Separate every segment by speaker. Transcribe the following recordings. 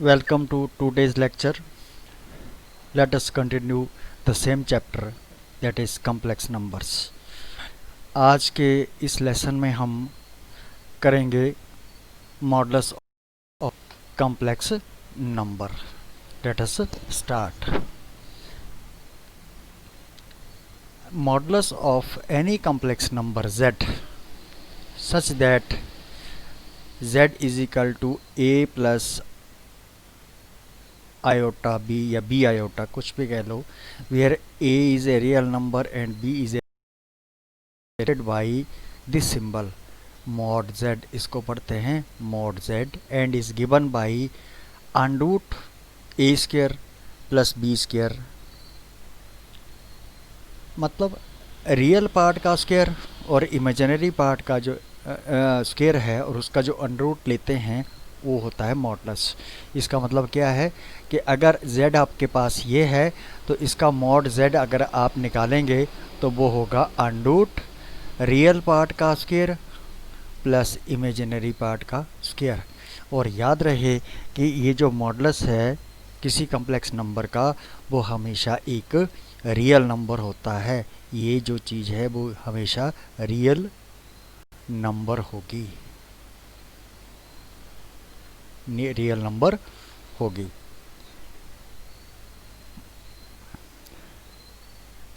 Speaker 1: Welcome to today's lecture. Let us continue the same chapter, that is complex numbers. आज के इस lesson में हम करेंगे modulus of complex number. Let us start. Modulus of any complex number z such that z is equal to a plus iota b या b iota कुछ भी कह लो, where a is a real number and b is represented by this symbol mod z. इसको पढ़ते हैं mod z and is given by under root a square plus b square. मतलब real part का square और imaginary part का जो square है और उसका जो अंडरूट लेते हैं वो होता है मॉडुलस. इसका मतलब क्या है कि अगर z आपके पास ये है तो इसका मॉड z अगर आप निकालेंगे तो वो होगा अंडरूट रियल पार्ट का स्क्वायर प्लस इमेजिनरी पार्ट का स्क्वायर. और याद रहे कि ये जो मॉडुलस है किसी कम्प्लेक्स नंबर का वो हमेशा एक रियल नंबर होता है. ये जो चीज़ है वो हमेशा रियल नंबर होगी, रियल नंबर होगी.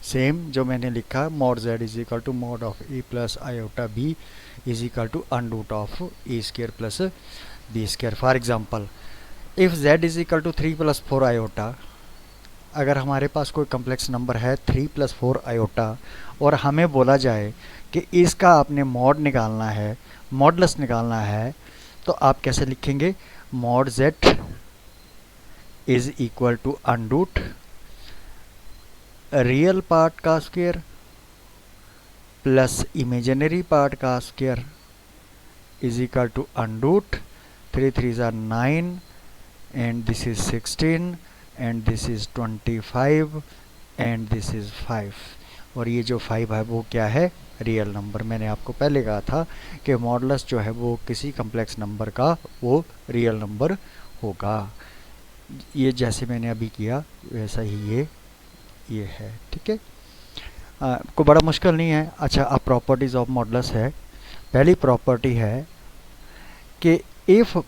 Speaker 1: सेम जो मैंने लिखा mod z is equal to mod of a plus iota b is equal to under root of a square plus b square. For example if z is equal to 3 plus 4 iota, अगर हमारे पास कोई complex number है 3 plus 4 iota और हमें बोला जाए कि इसका आपने मॉड निकालना है, मॉडुलस निकालना है, तो आप कैसे लिखेंगे? Mod z is equal to under root real part का स्क्वायर प्लस इमेजिनरी पार्ट का square is equal to under root 3 3s are 9 and this is 16 and this is 25 and this is 5. और ये जो 5 है वो क्या है? Real number. मैंने आपको पहले कहा था कि मॉडुलस जो है वो किसी कम्प्लेक्स नंबर का वो रियल नंबर होगा. ये जैसे मैंने अभी किया वैसा ही ये है. ठीक है, को बड़ा मुश्किल नहीं है. अच्छा, अब प्रॉपर्टीज़ ऑफ मॉडुलस है. पहली प्रॉपर्टी है कि if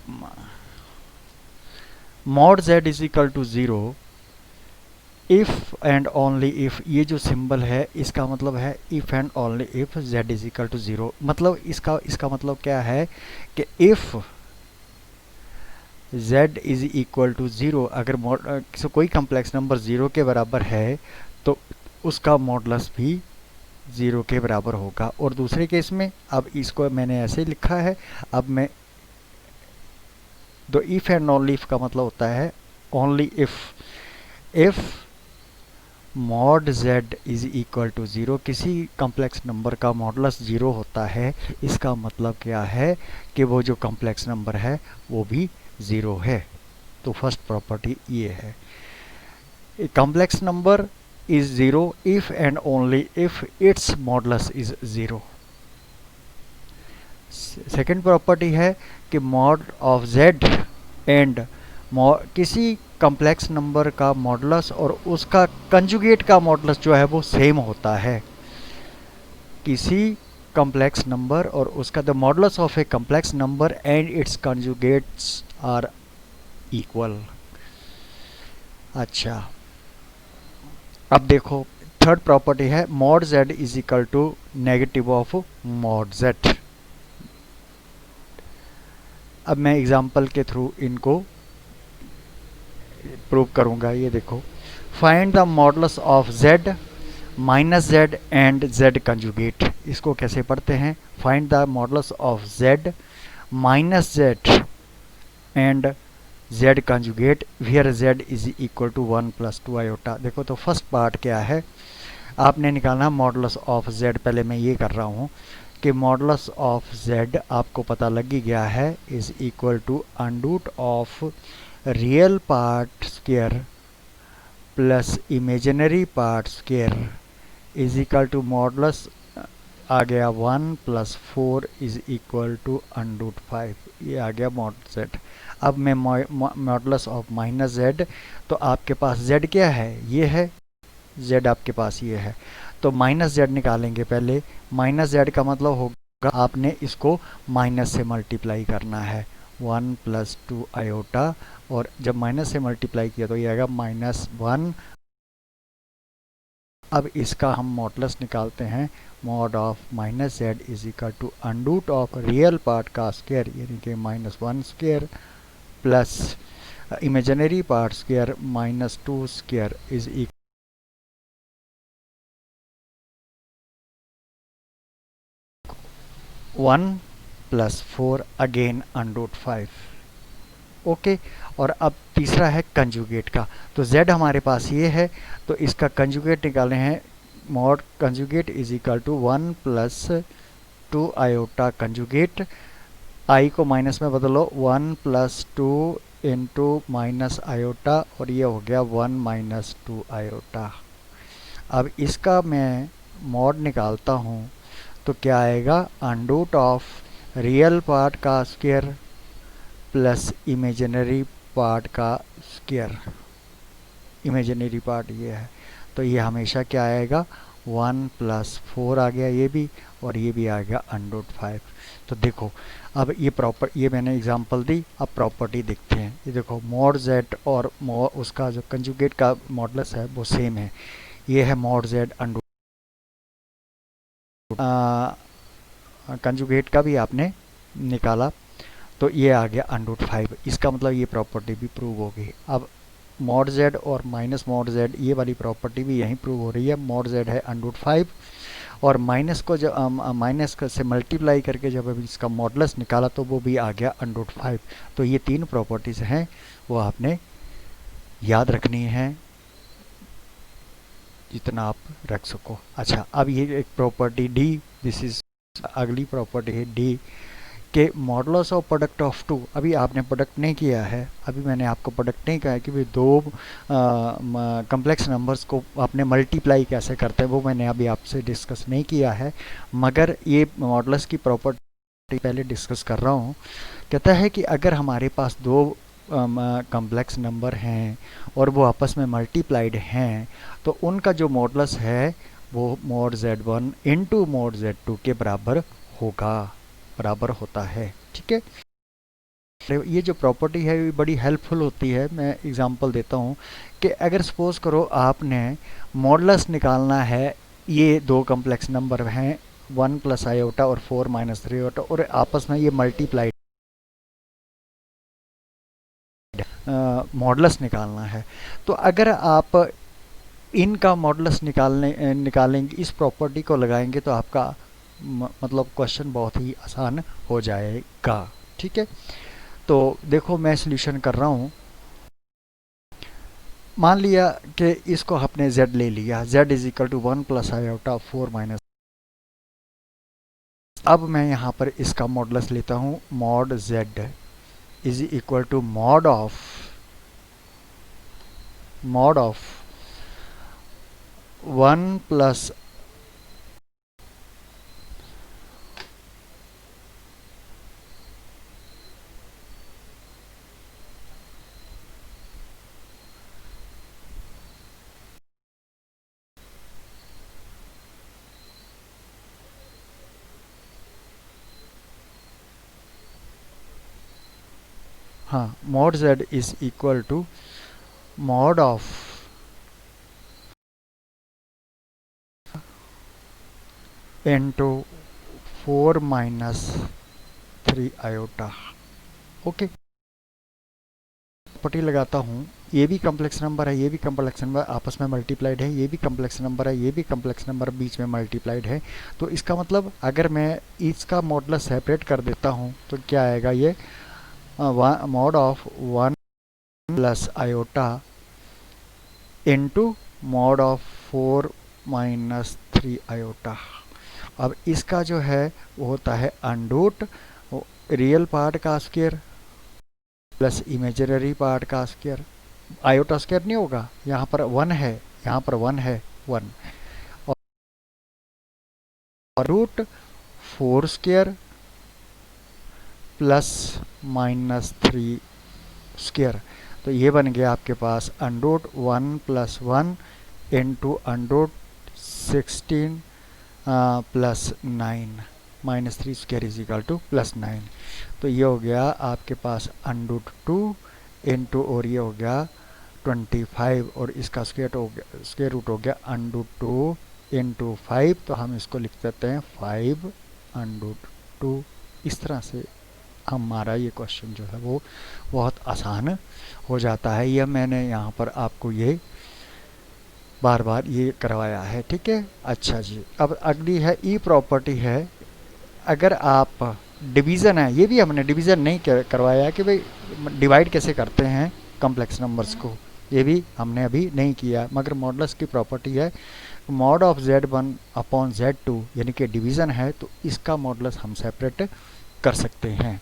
Speaker 1: mod z is equal to 0, if and only if, ये जो सिंबल है इसका मतलब है if and only if z is equal to 0. मतलब इसका मतलब क्या है कि if z is equal to 0, अगर कोई कम्प्लेक्स नंबर 0 के बराबर है तो उसका मॉडुलस भी 0 के बराबर होगा. और दूसरे केस में, अब इसको मैंने ऐसे लिखा है, अब मैं तो इफ़ एंड ओनली इफ़ का मतलब होता है only if mod z is equal to 0, किसी कम्प्लेक्स नंबर का मॉडुलस 0 होता है. इसका मतलब क्या है कि वो जो कम्प्लेक्स नंबर है वो भी 0 है. तो फर्स्ट प्रॉपर्टी ये है, complex number is 0 if and only if it's modulus is 0. Second property है कि मॉड ऑफ z एंड किसी कम्प्लेक्स नंबर का मॉडुलस और उसका कंजुगेट का मॉडुलस जो है वो सेम होता है. किसी कम्प्लेक्स नंबर और उसका the modulus of a complex number and its conjugates are equal. अच्छा, अब देखो थर्ड प्रॉपर्टी है mod z is equal to negative of mod z. अब मैं एग्जाम्पल के थ्रू इनको प्रूव करूंगा. ये देखो, find the modulus of z minus z and z conjugate. इसको कैसे पढ़ते हैं? Find the modulus of z minus z and z conjugate where z is equal to 1 plus 2 iota. देखो तो फर्स्ट पार्ट क्या है, आपने निकालना मॉडुलस ऑफ z. पहले मैं ये कर रहा हूँ कि मॉडुलस ऑफ z आपको पता लग ही गया है, is equal to under root of real part square plus imaginary part square is equal to modulus आ गया 1 plus 4 is equal to under root 5, ये आ गया मॉड जेड। अब मैं मॉडुलस ऑफ माइनस जेड, तो आपके पास जेड क्या है, ये है जेड, आपके पास ये है, तो माइनस जेड निकालेंगे पहले। माइनस जेड का मतलब होगा आपने इसको माइनस से मल्टीप्लाई करना है, 1 प्लस 2 आयोटा, और जब माइनस से मल्टीप्लाई किया तो ये आएगा -1। अब इसका हम मॉडुलस निकालते हैं, mod of minus z is equal to under root of real part का स्क्वायर यानी कि -1 square plus imaginary part square -2 square is equal 1 plus 4 again under root 5। Okay, और अब तीसरा है कंजुगेट का, तो z हमारे पास ये है, तो इसका कंजुगेट निकाले हैं, mod conjugate is equal to 1 plus 2 iota conjugate, I को माइनस में बदलो, 1 प्लस 2 इंटू माइनस आयोटा, और ये हो गया 1 माइनस 2 आयोटा। अब इसका मैं मॉड निकालता हूँ तो क्या आएगा, अंडरूट ऑफ रियल पार्ट का स्क्वायर प्लस इमेजिनरी पार्ट का स्क्वायर, इमेजिनरी पार्ट ये है, तो ये हमेशा क्या आएगा, 1 प्लस 4 आ गया ये भी, और ये भी आ गया अंडरूट 5। तो देखो अब ये मैंने एग्जांपल दी, अब प्रॉपर्टी देखते हैं। ये देखो मॉड जेड और उसका जो कंजुगेट का मॉडुलस है वो सेम है, ये है मॉड जेड अंडरूट, कंजुगेट का भी आपने निकाला तो ये आ गया अंडरूट 5, इसका मतलब ये प्रॉपर्टी भी प्रूव हो गई। अब मॉड जेड और माइनस मॉड जेड, ये वाली प्रॉपर्टी भी यहीं प्रूव हो रही है, मॉड जेड है अंडरूट 5, और माइनस को जब माइनस से मल्टीप्लाई करके जब अभी इसका मॉडुलस निकाला तो वो भी आ गया अंडरूट 5। तो ये तीन प्रॉपर्टीज़ हैं वो आपने याद रखनी है जितना आप रख सको। अच्छा, अब ये एक प्रॉपर्टी डी, दिस इज अगली प्रॉपर्टी है डी के modulus of product of two. अभी आपने प्रोडक्ट नहीं किया है, अभी मैंने आपको प्रोडक्ट नहीं कहा है कि भाई दो कम्प्लेक्स नंबर्स को आपने मल्टीप्लाई कैसे करते हैं, वो मैंने अभी आपसे डिस्कस नहीं किया है, मगर ये मॉडुलस की प्रॉपर्टी पहले डिस्कस कर रहा हूँ। कहता है कि अगर हमारे पास दो कम्प्लेक्स नंबर हैं और वो आपस में मल्टीप्लाइड हैं तो उनका जो मॉडुलस है वो mod z1 into mod z2 के बराबर होता है। ठीक है, ये जो प्रॉपर्टी है ये बड़ी हेल्पफुल होती है। मैं एग्जांपल देता हूँ कि अगर सपोज करो आपने मॉडुलस निकालना है, ये दो कम्प्लेक्स नंबर हैं 1 प्लस आयोटा और 4 माइनस 3 आयोटा, और आपस में ये मल्टीप्लाइड मॉडुलस निकालना है, तो अगर आप इनका मॉडुलस निकालेंगे, इस प्रॉपर्टी को लगाएंगे तो आपका मतलब क्वेश्चन बहुत ही आसान हो जाएगा। ठीक है, तो देखो मैं सॉल्यूशन कर रहा हूँ। मान लिया कि इसको आपने z ले लिया, z is equal to 1 plus iota 4 minus, अब मैं यहाँ पर इसका मॉडुलस लेता हूँ, mod z is equal to mod of 1 plus हाँ, mod z is equal to mod of into 4 minus 3 iota. Okay, पट्टी लगाता हूँ, ये भी कम्प्लेक्स नंबर है, ये भी कम्प्लेक्स नंबर आपस में मल्टीप्लाइड है, ये भी कम्प्लेक्स नंबर है, ये भी कम्प्लेक्स नंबर बीच में मल्टीप्लाइड है। तो इसका मतलब अगर मैं इसका मॉडुलस सेपरेट कर देता हूँ तो क्या आएगा, ये mod of 1 plus iota into mod of 4 minus 3 iota. अब इसका जो है वो होता है अंडरूट रियल पार्ट का स्क्वायर प्लस इमेजिनरी पार्ट का स्क्वायर। आयोटा स्क्वायर नहीं होगा, यहाँ पर 1 है, यहाँ पर 1 है 1, root 4 square plus minus 3 square. तो ये बन गया आपके पास under root 1 plus 1 into under root 16 plus 9 minus 3 square is equal to plus 9। तो ये हो गया आपके पास अंडर रूट 2 इंटू और ये हो गया 25 और इसका स्क्वायर रूट हो गया अंडर रूट 2 इंटू 5। तो हम इसको लिख देते हैं 5 अंडर रूट 2। इस तरह से हमारा ये क्वेश्चन जो है वो बहुत आसान हो जाता है। यह मैंने यहाँ पर आपको ये बार बार ये करवाया है, ठीक है। अच्छा जी, अब अगली है ई प्रॉपर्टी है। अगर आप डिवीज़न है, ये भी हमने डिवीज़न नहीं करवाया कि भाई डिवाइड कैसे करते हैं कॉम्प्लेक्स नंबर्स को, ये भी हमने अभी नहीं किया, मगर मॉडुलस की प्रॉपर्टी है mod of z1 upon z2 यानी कि डिवीज़न है, तो इसका मॉडुलस हम सेपरेट कर सकते हैं।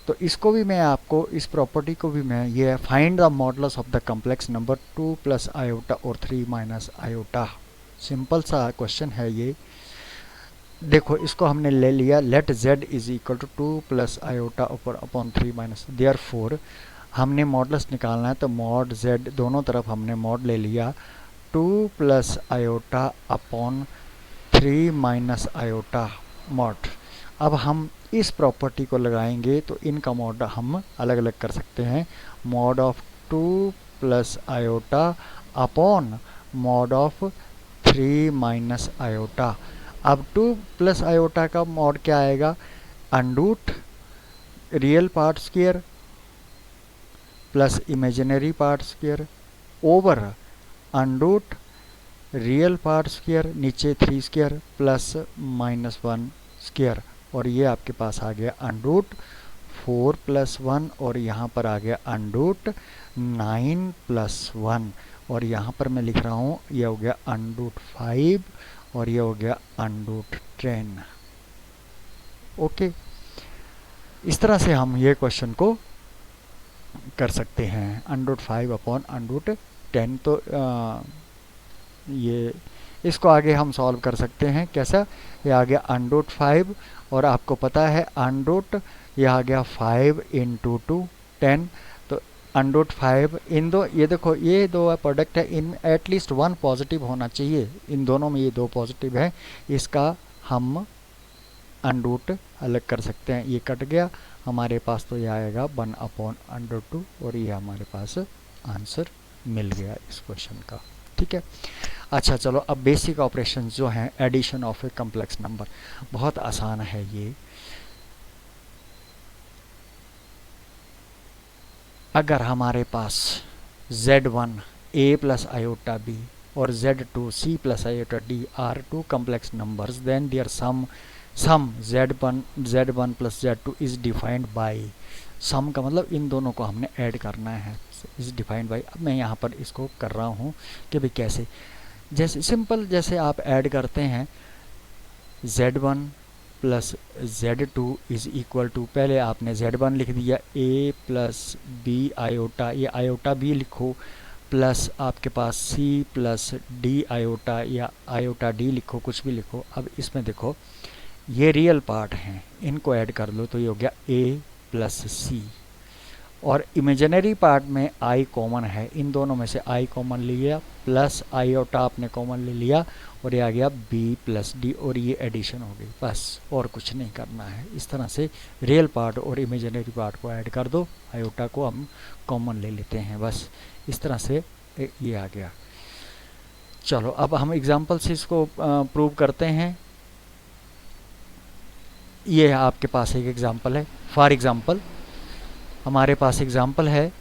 Speaker 1: तो इसको भी मैं आपको, इस प्रॉपर्टी को भी मैं, ये है find the modulus of the complex number 2 plus iota और 3 माइनस आयोटा। सिंपल सा क्वेश्चन है ये। देखो इसको हमने ले लिया, let z is equal to 2 plus iota upon 3 minus, therefore हमने मॉडुलस निकालना है, तो मॉड z दोनों तरफ हमने मॉड ले लिया 2 plus iota upon 3 minus iota mod. अब हम इस प्रॉपर्टी को लगाएंगे तो इनका मॉड हम अलग अलग कर सकते हैं, mod of 2 plus iota upon mod of 3 minus iota. अब 2 प्लस आयोटा का मॉड क्या आएगा, under root real part square plus imaginary part square over under root real part square नीचे 3 स्क्वायर प्लस माइनस 1 स्क्वायर। और ये आपके पास आ गया अंडूट 4 प्लस 1 और यहाँ पर आ गया अंडूट 9 प्लस 1 और यहाँ पर मैं लिख रहा हूँ ये हो गया अंडूट 5 और ये हो गया अंडूट 10। ओके, इस तरह से हम ये क्वेश्चन को कर सकते हैं, अंडूट 5 अपॉन अंडूट 10। तो ये इसको आगे हम सॉल्व कर सकते हैं कैसा, ये आ गया अंडूट 5 और आपको पता है अंडूट ये आ गया 5 इंटू 2 10। तो अंडूट 5 इन दो, ये देखो ये दो प्रोडक्ट है, इन एटलीस्ट 1 पॉजिटिव होना चाहिए, इन दोनों में ये 2 पॉजिटिव है, इसका हम अंडूट अलग कर सकते हैं। ये कट गया हमारे पास, तो ये आएगा 1 अपॉन अंडर 2 और ये हमारे पास आंसर मिल गया इस क्वेश्चन का, ठीक है। अच्छा चलो, अब बेसिक ऑपरेशन जो हैं addition of a complex number, बहुत आसान है ये। अगर हमारे पास z1 a plus iota b और z2 c plus iota d are 2 complex numbers, then their sum z1 plus z2 is defined by, sum का मतलब इन दोनों को हमने ऐड करना है, इज डिफाइंड बाय। अब मैं यहाँ पर इसको कर रहा हूँ कि भाई कैसे, जैसे सिंपल जैसे आप ऐड करते हैं z1 plus z2 is equal to, पहले आपने z1 लिख दिया a प्लस b आयोटा, ये आयोटा b लिखो, प्लस आपके पास c प्लस d आयोटा या आयोटा d लिखो, कुछ भी लिखो। अब इसमें देखो ये रियल पार्ट हैं, इनको ऐड कर लो तो ये हो गया a प्लस c, और इमेजिनरी पार्ट में i कॉमन है, इन दोनों में से i कॉमन लिया प्लस आयोटा आपने कॉमन ले लिया और ये आ गया b प्लस d और ये एडिशन हो गई, बस और कुछ नहीं करना है। इस तरह से रियल पार्ट और इमेजिनरी पार्ट को ऐड कर दो, आयोटा को हम कॉमन ले लेते हैं, बस इस तरह से ये आ गया। चलो अब हम एग्जाम्पल से इसको प्रूव करते हैं। ये आपके पास एक एग्जाम्पल है, फॉर एग्जाम्पल हमारे पास एग्जाम्पल है,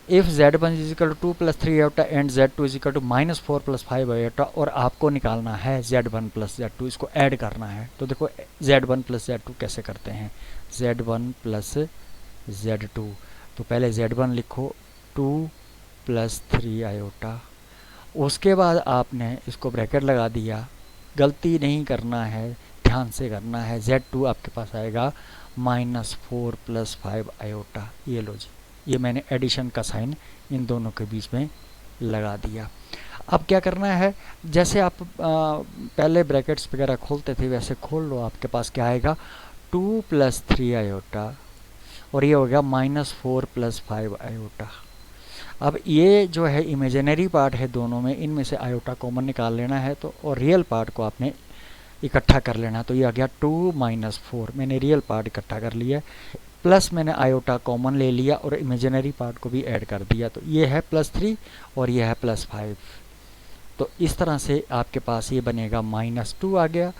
Speaker 1: if z1 is equal to 2 plus 3 iota and z2 is equal to minus 4 plus 5 iota, और आपको निकालना है z1 प्लस z2, इसको ऐड करना है। तो देखो z1 प्लस z2 कैसे करते हैं, z1 प्लस z2, तो पहले z1 लिखो 2 प्लस 3 आयोटा, उसके बाद आपने इसको ब्रैकेट लगा दिया, गलती नहीं करना है, ध्यान से करना है, z2 आपके पास आएगा माइनस 4 प्लस 5 आयोटा, ये लो जी, ये मैंने एडिशन का साइन इन दोनों के बीच में लगा दिया। अब क्या करना है, जैसे आप पहले ब्रैकेट्स वगैरह खोलते थे वैसे खोल लो। आपके पास क्या आएगा, 2 + 3 आयोटा, और ये हो गया -4 + 5 आयोटा। अब ये जो है इमेजिनरी पार्ट है दोनों में, इनमें से आयोटा कॉमन निकाल लेना है, तो और रियल पार्ट को आपने इकट्ठा कर लेना। तो ये आ गया 2 - 4, मैंने रियल पार्ट इकट्ठा कर लिया, प्लस मैंने आयोटा कॉमन ले लिया और इमेजिनरी पार्ट को भी ऐड कर दिया। तो ये है +3 और ये है +5। तो इस तरह से आपके पास ये बनेगा -2 आ गया,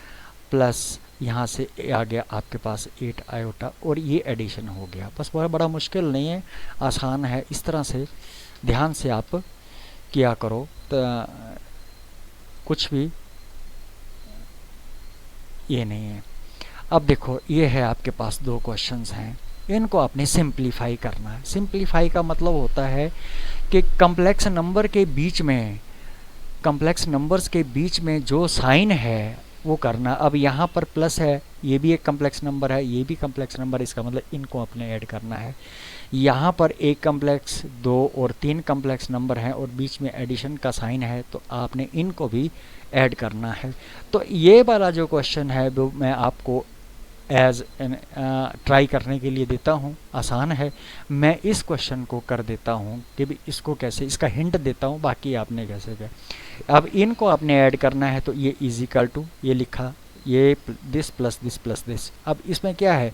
Speaker 1: प्लस यहाँ से आ गया आपके पास 8 आयोटा, और ये एडिशन हो गया। बस बहुत बड़ा मुश्किल नहीं है, आसान है। इस तरह से ध्यान से आप किया करो, तो कुछ भी ये नहीं है। अब देखो, ये है आपके पास 2 क्वेश्चंस हैं, इनको आपने सिंप्लीफाई करना है। सिंप्लीफाई का मतलब होता है कि कॉम्प्लेक्स नंबर के बीच में, कॉम्प्लेक्स नंबर्स के बीच में जो साइन है वो करना। अब यहाँ पर प्लस है, ये भी एक कॉम्प्लेक्स नंबर है, ये भी कॉम्प्लेक्स नंबर, इसका मतलब इनको अपने ऐड करना है। यहाँ पर एक कॉम्प्लेक्स, 2 और 3 कॉम्प्लेक्स नंबर हैं और बीच में एडिशन का साइन है, तो आपने इनको भी ऐड करना है। तो ये वाला जो क्वेश्चन है वो मैं आपको एज ट्राई करने के लिए देता हूँ, आसान है। मैं इस क्वेश्चन को कर देता हूँ कि भी इसको कैसे, इसका हिंट देता हूँ, बाकी आपने कैसे क्या। अब इनको आपने ऐड करना है, तो ये इजिकल टू, ये लिखा, ये this plus this plus this. अब इसमें क्या है,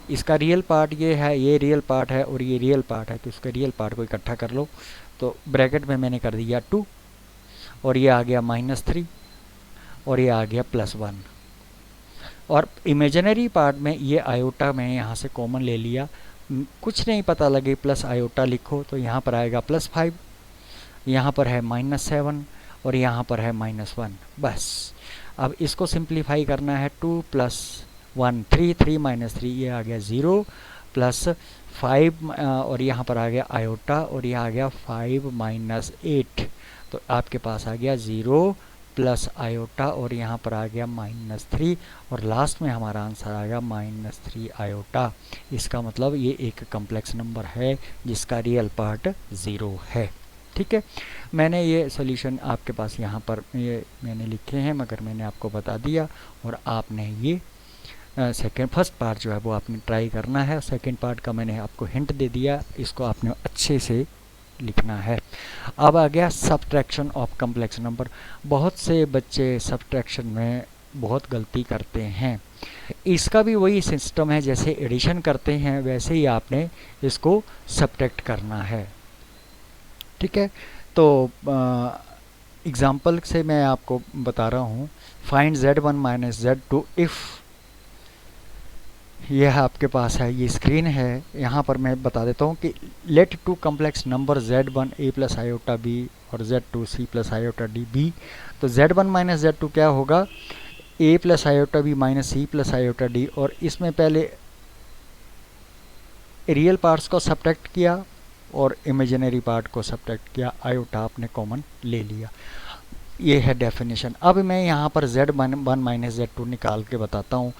Speaker 1: इसका रियल पार्ट ये है, ये रियल पार्ट है और ये रियल पार्ट है, तो इसके रियल पार्ट को इकट्ठा कर लो। तो ब्रैकेट में मैंने कर दिया 2, और ये आ गया -3, और ये आ गया +1। और इमेजिनरी पार्ट में ये आयोटा मैं यहाँ से कॉमन ले लिया, कुछ नहीं पता लगे प्लस आयोटा लिखो, तो यहाँ पर आएगा +5, यहाँ पर है -7 और यहाँ पर है -1। बस अब इसको सिंप्लीफाई करना है। 2 + 1 3, 3 - 3, ये आ गया 0, +5 और यहाँ पर आ गया आयोटा, और ये आ गया 5 - 8। तो आपके पास आ गया 0 प्लस आयोटा, और यहाँ पर आ गया -3, और लास्ट में हमारा आंसर आ गया -3 आयोटा। इसका मतलब ये एक कॉम्प्लेक्स नंबर है जिसका रियल पार्ट 0 है। ठीक है, मैंने ये सॉल्यूशन आपके पास यहाँ पर ये मैंने लिखे हैं, मगर मैंने आपको बता दिया, और आपने ये फर्स्ट पार्ट जो है वो आपने ट्राई करना है। सेकेंड पार्ट का मैंने आपको हिंट दे दिया, इसको आपने अच्छे से लिखना है। अब आ गया सब्ट्रैक्शन ऑफ कॉम्प्लेक्स नंबर। बहुत से बच्चे सब्ट्रैक्शन में बहुत गलती करते हैं। इसका भी वही सिस्टम है, जैसे एडिशन करते हैं वैसे ही आपने इसको सब्ट्रैक्ट करना है। ठीक है, तो एग्जाम्पल से मैं आपको बता रहा हूँ। फाइंड Z1 - Z2 इफ़, यह आपके पास है, ये स्क्रीन है। यहाँ पर मैं बता देता हूँ कि let 2 complex number Z1 A + iota B और Z2 C + iota D B। तो Z1 - Z2 क्या होगा, A + iota B - C + iota D, और इसमें पहले रियल पार्ट्स को सब्ट्रैक्ट किया और इमेजिनरी पार्ट को सब्ट्रैक्ट किया, आयोटा आपने कॉमन ले लिया। ये है डेफिनेशन। अब मैं यहाँ पर Z1 - Z2 निकाल के बताता हूँ।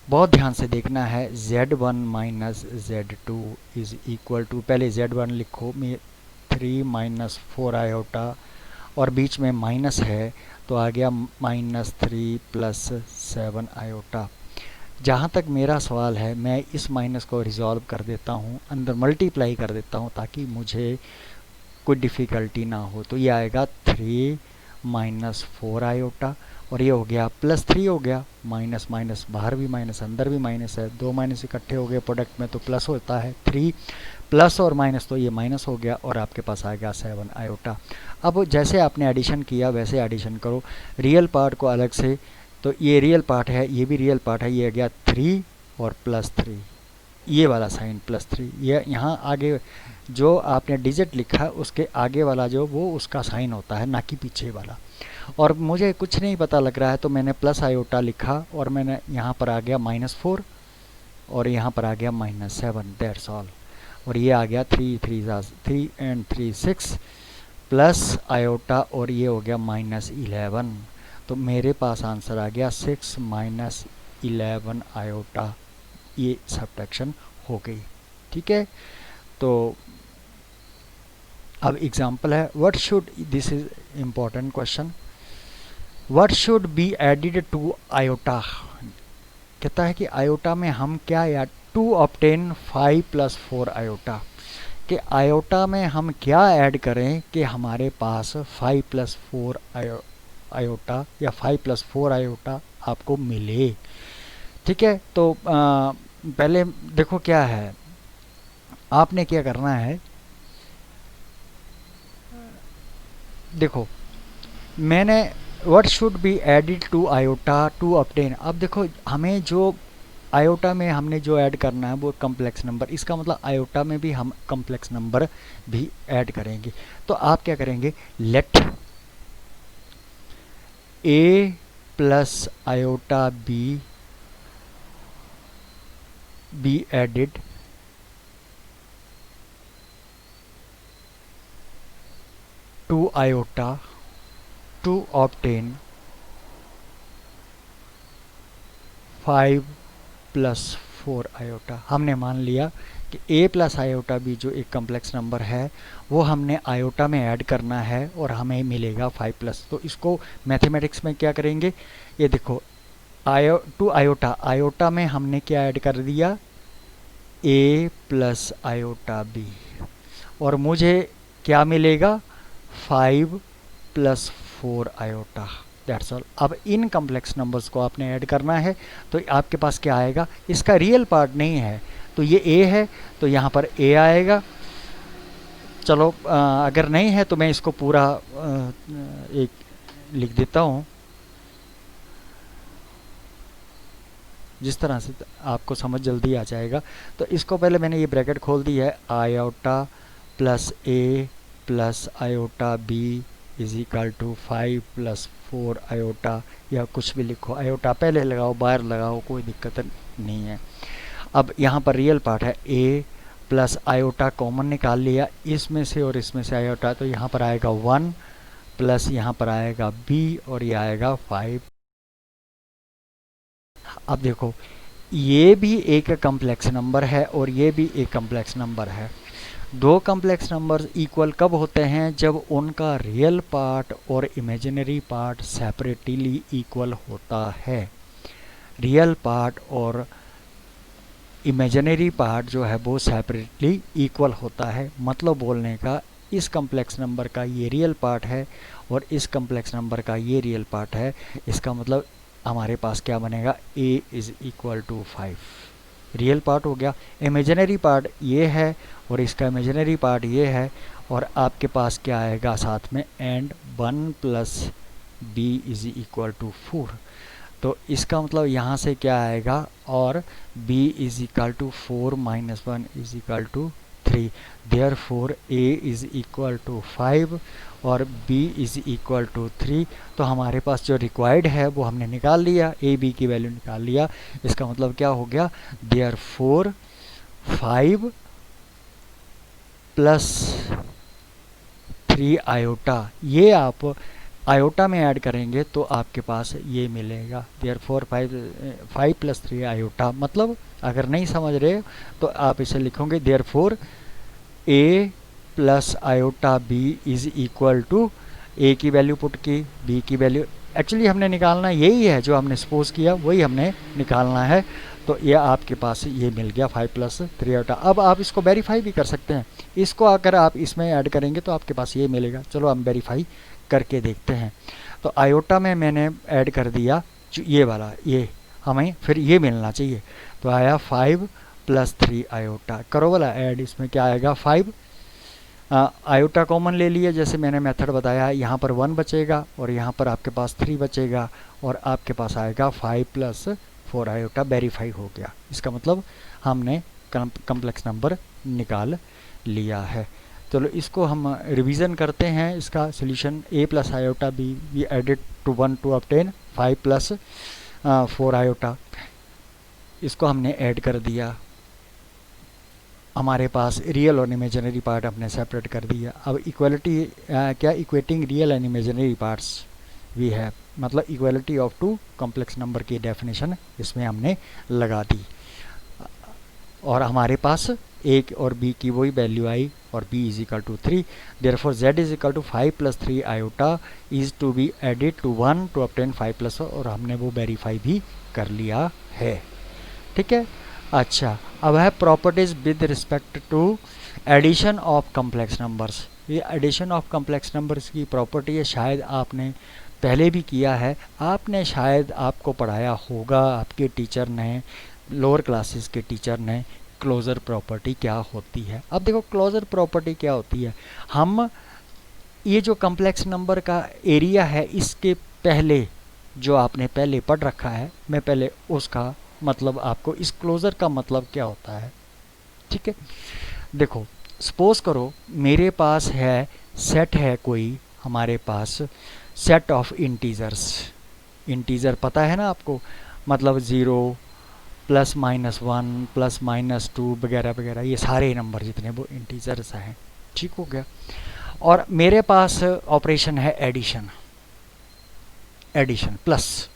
Speaker 1: बहुत ध्यान से देखना है। Z1 - Z2 is equal to, पहले Z1 लिखो में 3 - 4 आयोटा, और बीच में माइनस है, तो आ गया -3 + 7 आयोटा। जहाँ तक मेरा सवाल है, मैं इस माइनस को रिजॉल्व कर देता हूँ, अंदर मल्टीप्लाई कर देता हूँ ताकि मुझे कोई डिफ़िकल्टी ना हो। तो ये आएगा 3 - 4 आयोटा, और ये हो गया +3 हो गया, माइनस माइनस बाहर भी माइनस अंदर भी माइनस है, 2 माइनस इकट्ठे हो गए प्रोडक्ट में तो प्लस होता है। 3 प्लस और माइनस, तो ये माइनस हो गया, और आपके पास आ गया 7 आयोटा। अब जैसे आपने एडिशन किया वैसे एडिशन करो, रियल पार्ट को अलग से, तो ये रियल पार्ट है, ये भी रियल पार्ट है, ये आ गया 3 और +3, ये वाला साइन +3, ये यहाँ आगे जो आपने डिजिट लिखा उसके आगे वाला जो वो उसका साइन होता है, ना कि पीछे वाला। और मुझे कुछ नहीं पता लग रहा है तो मैंने प्लस आयोटा लिखा, और मैंने यहाँ पर आ गया -4 और यहाँ पर आ गया -7, दैट्स ऑल। और ये आ गया 3 3 3 6 प्लस आयोटा, और ये हो गया -11। तो मेरे पास आंसर आ गया 6 - 11 आयोटा। ये सब्ट्रैक्शन हो गई। ठीक है, तो अब एग्जाम्पल है, what should, this is important question, what should be added to iota. कहता है कि आयोटा में हम क्या या टू ऑब्टेन 5 + 4 आयोटा, कि आयोटा में हम क्या ऐड करें कि हमारे पास 5 + 4 आयोटा या 5 + 4 आयोटा आपको मिले। ठीक है, तो पहले देखो क्या है, आपने क्या करना है, देखो मैंने what should be added to iota to obtain, अब देखो हमें जो आयोटा में हमने जो ऐड करना है वो कम्प्लेक्स नंबर, इसका मतलब आयोटा में भी हम कम्प्लेक्स नंबर भी ऐड करेंगे। तो आप क्या करेंगे, let a + iota be added to iota to obtain 5 + 4 iota. हमने मान लिया कि a + आयोटा बी जो एक कम्प्लेक्स नंबर है वो हमने आयोटा में ऐड करना है और हमें मिलेगा 5+। तो इसको मैथमेटिक्स में क्या करेंगे, ये देखो टू आयोटा, आयोटा में हमने क्या ऐड कर दिया, a + आयोटा बी, और मुझे क्या मिलेगा, 5 + 4 आयोटा, दैट्स ऑल। अब इन कम्प्लेक्स नंबर्स को आपने ऐड करना है, तो आपके पास क्या आएगा, इसका रियल पार्ट नहीं है तो ये a है तो यहाँ पर a आएगा। चलो अगर नहीं है तो मैं इसको पूरा एक लिख देता हूँ, जिस तरह से आपको समझ जल्दी आ जाएगा। तो इसको पहले मैंने ये ब्रैकेट खोल दी है, iota + a + iota b = 5 + 4 iota, या कुछ भी लिखो, आयोटा पहले लगाओ बाहर लगाओ कोई दिक्कत नहीं है। अब यहाँ पर रियल पार्ट है, a + आयोटा कॉमन निकाल लिया इसमें से और इसमें से आयोटा, तो यहाँ पर आएगा 1 प्लस यहाँ पर आएगा b और ये आएगा 5। अब देखो ये भी एक कम्प्लेक्स नंबर है और ये भी एक कम्प्लेक्स नंबर है। दो कम्प्लेक्स नंबर्स इक्वल कब होते हैं, जब उनका रियल पार्ट और इमेजिनरी पार्ट सेपरेटली इक्वल होता है। रियल पार्ट और इमेजिनरी पार्ट जो है वो सेपरेटली इक्वल होता है। मतलब बोलने का, इस कम्प्लेक्स नंबर का ये रियल पार्ट है और इस कम्प्लेक्स नंबर का ये रियल पार्ट है। इसका मतलब हमारे पास क्या बनेगा, a = 5 रियल पार्ट हो गया। इमेजिनरी पार्ट ये है और इसका इमेजिनरी पार्ट ये है, और आपके पास क्या आएगा साथ में, एंड 1 + b = 4। तो इसका मतलब यहाँ से क्या आएगा, और b = 4 - 1 = 3। देयरफॉर a = 5 और b = 3। तो हमारे पास जो रिक्वायर्ड है वो हमने निकाल लिया, a b की वैल्यू निकाल लिया। इसका मतलब क्या हो गया, देयरफॉर 5 + 3 आयोटा, ये आप आयोटा में ऐड करेंगे तो आपके पास ये मिलेगा। देयरफॉर 5 + 3 आयोटा, मतलब अगर नहीं समझ रहे तो आप इसे लिखोगे, therefore a + iota b = a की वैल्यू पुट की, b की वैल्यू, एक्चुअली हमने निकालना यही है, जो हमने सपोज किया वही हमने निकालना है। तो ये आपके पास ये मिल गया 5 + 3 आयोटा। अब आप इसको वेरीफाई भी कर सकते हैं, इसको अगर आप इसमें ऐड करेंगे तो आपके पास ये मिलेगा। चलो हम वेरीफाई करके देखते हैं। तो आयोटा में मैंने ऐड कर दिया ये वाला, ये हमें फिर ये मिलना चाहिए, तो आया 5 + 3 आयोटा। करो वाला ऐड, इसमें क्या आएगा, 5 आयोटा कॉमन ले लिया जैसे मैंने मेथड बताया, यहाँ पर 1 बचेगा और यहाँ पर आपके पास 3 बचेगा और आपके पास आएगा 5 + 4 आयोटा। वेरीफाई हो गया, इसका मतलब हमने कम्प्लेक्स नंबर निकाल लिया है। चलो इसको हम रिवीजन करते हैं। इसका solution, a + iota be added to 1 to obtain 5 + 4 iota, इसको हमने ऐड कर दिया। हमारे पास रियल और इमेजिनरी पार्ट हमने सेपरेट कर दिया। अब इक्वलिटी क्या, equating real and imaginary parts भी है, मतलब equality of two complex number की डेफिनेशन इसमें हमने लगा दी और हमारे पास ए और बी की वही वैल्यू आई और b is equal to 3। Therefore z is equal to 5 plus 3 iota is to be added to 1 to obtain 5 plus, और हमने वो वेरीफाई भी कर लिया है। ठीक है। अच्छा, अब है properties with respect to addition of complex numbers. ये एडिशन ऑफ कम्प्लेक्स नंबर्स की प्रॉपर्टी है, शायद आपने पहले भी किया है, आपने शायद आपको पढ़ाया होगा आपके टीचर ने, लोअर क्लासेस के टीचर ने, क्लोजर प्रॉपर्टी क्या होती है। अब देखो क्लोजर प्रॉपर्टी क्या होती है, हम ये जो कम्प्लेक्स नंबर का एरिया है इसके पहले जो आपने पहले पढ़ रखा है, मैं पहले उसका मतलब आपको, इस क्लोजर का मतलब क्या होता है। ठीक है, देखो सपोज करो मेरे पास है सेट है कोई, हमारे पास सेट ऑफ इंटीजर्स, इंटीजर पता है ना आपको, मतलब 0 प्लस माइनस 1 प्लस माइनस 2 वगैरह वगैरह, ये सारे नंबर जितने वो इंटीजर्स हैं। ठीक हो गया। और मेरे पास ऑपरेशन है एडिशन, एडिशन प्लस।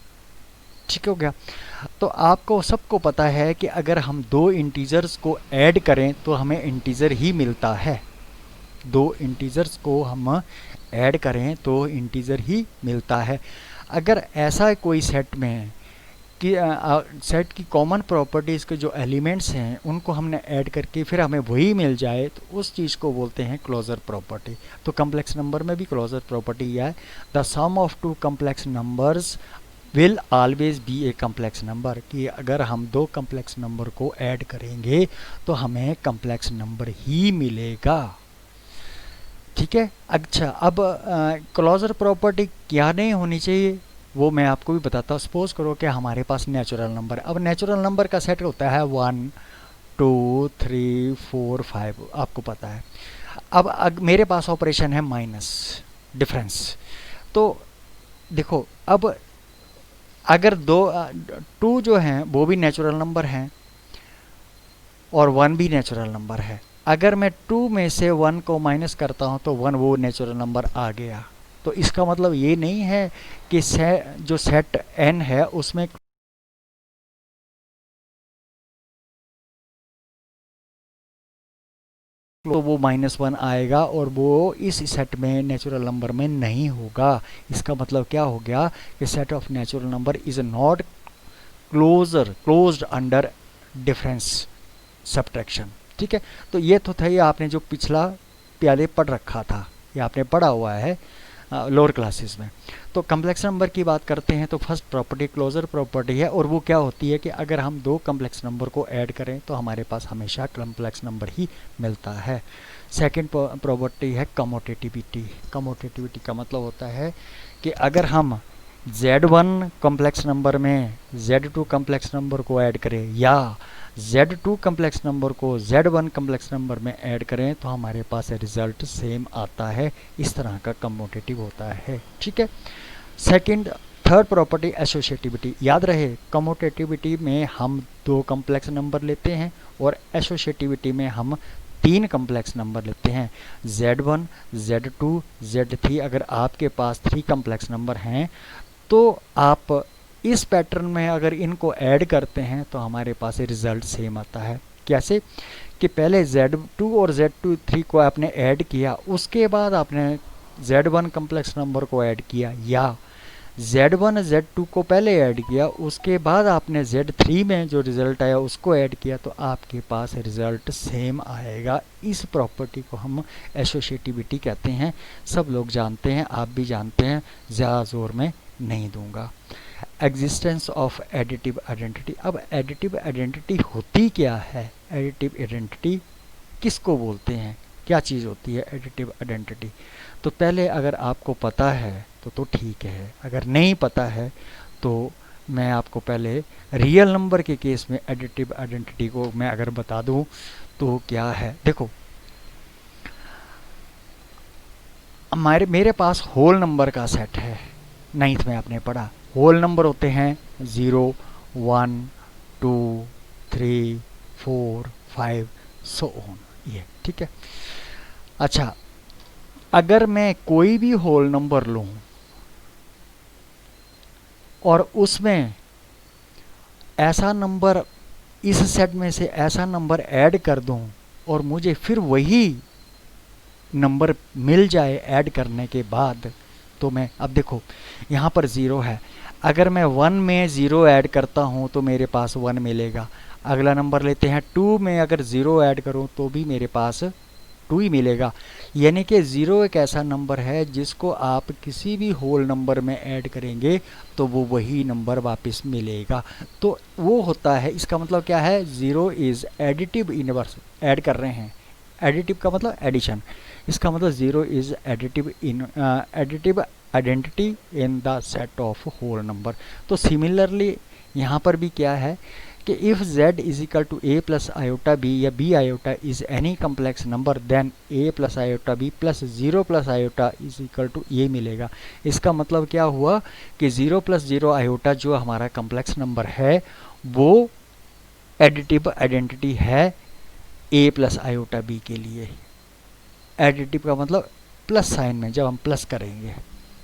Speaker 1: ठीक हो गया। तो आपको सबको पता है कि अगर हम दो इंटीजर्स को ऐड करें तो हमें इंटीजर ही मिलता है, दो इंटीजर्स को हम ऐड करें तो इंटीजर ही मिलता है। अगर ऐसा कोई सेट में कि सेट की कॉमन प्रॉपर्टीज़ के जो एलिमेंट्स हैं उनको हमने ऐड करके फिर हमें वही मिल जाए तो उस चीज़ को बोलते हैं क्लोजर प्रॉपर्टी। तो कम्प्लेक्स नंबर में भी क्लोजर प्रॉपर्टी यह है, the sum of two complex numbers will always be a complex number, कि अगर हम दो कम्प्लेक्स नंबर को ऐड करेंगे तो हमें कम्प्लेक्स नंबर ही मिलेगा। ठीक है। अच्छा, अब क्लोजर प्रॉपर्टी क्या नहीं होनी चाहिए वो मैं आपको भी बताता हूँ। सपोज करो कि हमारे पास नेचुरल नंबर, अब नेचुरल नंबर का सेट होता है 1 2 3 4 5, आपको पता है। अब मेरे पास ऑपरेशन है माइनस, डिफरेंस। तो देखो अब अगर 2 जो हैं वो भी नेचुरल नंबर हैं और 1 भी नेचुरल नंबर है, अगर मैं 2 में से 1 को माइनस करता हूं तो 1 वो नेचुरल नंबर आ गया। तो इसका मतलब ये नहीं है कि जो सेट n है उसमें तो वो -1 आएगा और वो इस सेट में नेचुरल नंबर में नहीं होगा। इसका मतलब क्या हो गया कि set of natural number is not closed under difference subtraction. ठीक है। तो ये तो था, ये आपने जो पिछला पहले पढ़ रखा था, ये आपने पढ़ा हुआ है लोअर क्लासेस में। तो कम्प्लेक्स नंबर की बात करते हैं तो फर्स्ट प्रॉपर्टी क्लोजर प्रॉपर्टी है, और वो क्या होती है कि अगर हम दो कम्प्लेक्स नंबर को ऐड करें तो हमारे पास हमेशा कम्प्लेक्स नंबर ही मिलता है। सेकंड प्रॉपर्टी है कमोटेटिविटी। कमोटेटिविटी का मतलब होता है कि अगर हम Z1 कम्प्लेक्स नंबर में Z2 कम्प्लेक्स नंबर को ऐड करें या Z2 कम्प्लेक्स नंबर को Z1 कम्प्लेक्स नंबर में ऐड करें तो हमारे पास रिजल्ट सेम आता है। इस तरह का कमोटेटिव होता है। ठीक है। Third property associativity. याद रहे कमोटेटिविटी में हम दो कम्प्लेक्स नंबर लेते हैं और एसोसिएटिविटी में हम 3 कम्प्लेक्स नंबर लेते हैं, Z1 Z2 Z3। अगर आपके पास 3 कम्प्लेक्स नंबर हैं तो आप इस पैटर्न में अगर इनको ऐड करते हैं तो हमारे पास रिजल्ट सेम आता है। कैसे कि पहले Z2 और Z3 को आपने ऐड किया, उसके बाद आपने Z1 कम्प्लेक्स नंबर को ऐड किया, या Z1 Z2 को पहले ऐड किया उसके बाद आपने Z3 में जो रिज़ल्ट आया उसको ऐड किया, तो आपके पास रिज़ल्ट सेम आएगा। इस प्रॉपर्टी को हम एसोसिएटिविटी कहते हैं। सब लोग जानते हैं, आप भी जानते हैं, ज़्यादा जोर में नहीं दूंगा। Existence of additive identity. अब एडिटिव आइडेंटिटी होती क्या है, एडिटिव आइडेंटिटी किसको बोलते हैं, क्या चीज़ होती है एडिटिव आइडेंटिटी। तो पहले अगर आपको पता है तो ठीक है, अगर नहीं पता है तो मैं आपको पहले रियल नंबर के केस में एडिटिव आइडेंटिटी को मैं अगर बता दूं तो क्या है। देखो मेरे पास होल नंबर का सेट है, 9th में आपने पढ़ा होल नंबर होते हैं 0 1 2 3 4 5 सो ऑन, ये ठीक है। अच्छा, अगर मैं कोई भी होल नंबर लूं और उसमें ऐसा नंबर, इस सेट में से ऐसा नंबर ऐड कर दूं और मुझे फिर वही नंबर मिल जाए ऐड करने के बाद, तो मैं अब देखो यहाँ पर 0 है, अगर मैं 1 में 0 ऐड करता हूँ तो मेरे पास 1 मिलेगा। अगला नंबर लेते हैं 2 में अगर 0 ऐड करूँ तो भी मेरे पास 2 ही मिलेगा। यानी कि 0 एक ऐसा नंबर है जिसको आप किसी भी होल नंबर में ऐड करेंगे तो वो वही नंबर वापस मिलेगा। तो वो होता है, इसका मतलब क्या है, 0 इज़ एडिटिव इनवर्स, ऐड कर रहे हैं, एडिटिव का मतलब एडिशन, इसका मतलब 0 is additive identity in the set of whole number. तो सिमिलरली यहाँ पर भी क्या है कि if z is equal to a plus iota b या b iota is any complex number then a plus iota b plus 0 plus iota is equal to ये मिलेगा। इसका मतलब क्या हुआ कि 0 प्लस 0 आयोटा जो हमारा कम्प्लेक्स नंबर है वो एडिटिव आइडेंटिटी है a प्लस आयोटा b के लिए। एडिटिव का मतलब प्लस साइन में जब हम प्लस करेंगे,